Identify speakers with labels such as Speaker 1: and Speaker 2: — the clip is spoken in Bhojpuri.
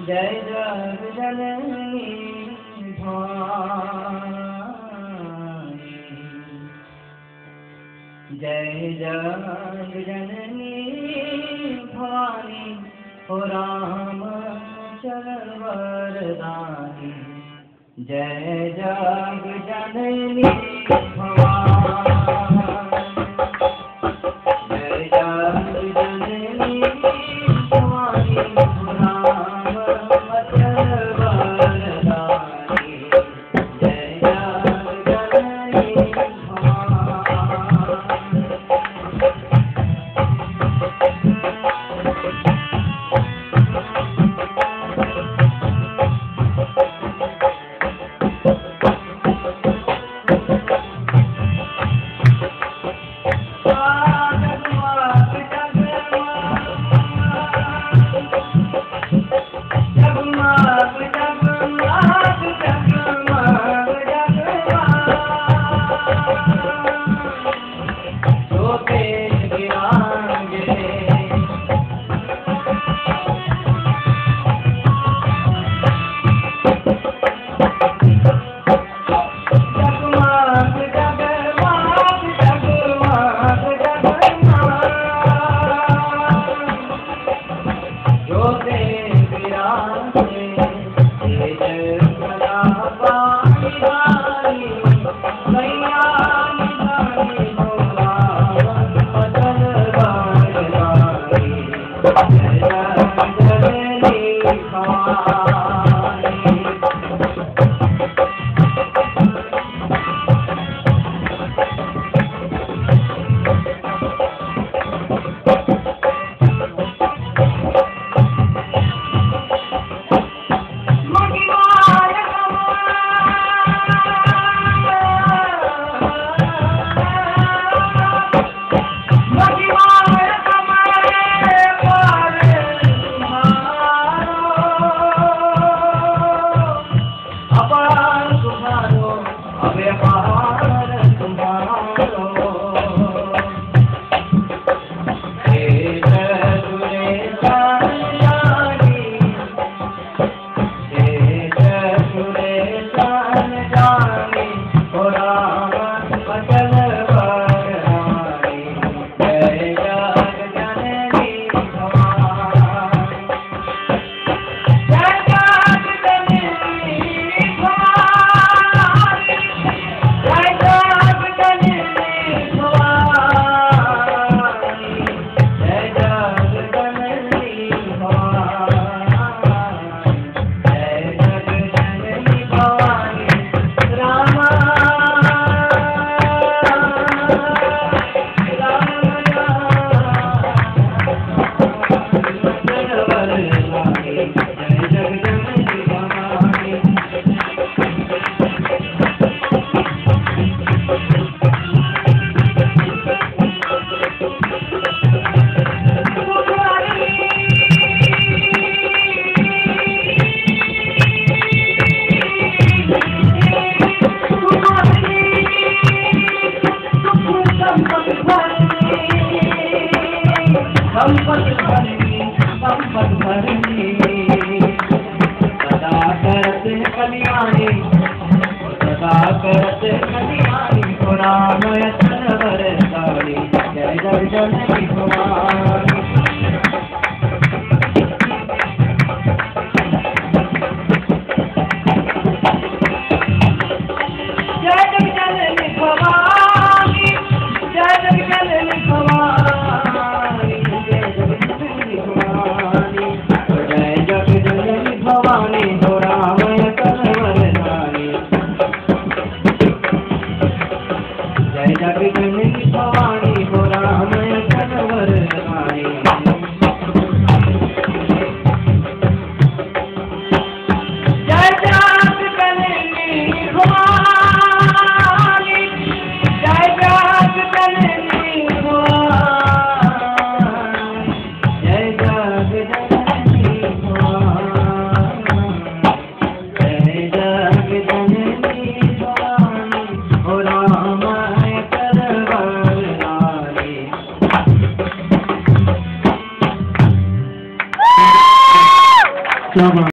Speaker 1: जय जग जननी भवानी, जय जग जननी भवानी, ओ राम चरण वरदानी, जय जग जननी भवानी, जय जग जननी भवानी, ओ राम चरण वरदानी, जय जग जननी सदा करते कल्याणी, सदा करते कल्याणी, ओ राम चरण वरदानी, जय जग जननी भवानी। जय जग जननी भवानी, जय जग जननी भवानी, जय जग जननी भवानी, जय जग जननी भवानी, हो राम चरण वरदानी, जय जग जननी भवानी, हो राम चरण वरदानी। जय जग जननी भवानी, जय जग जननी भवानी, जय जग जननी भवानी, जय जग जननी भवानी, हो राम चरण वरदानी। क्या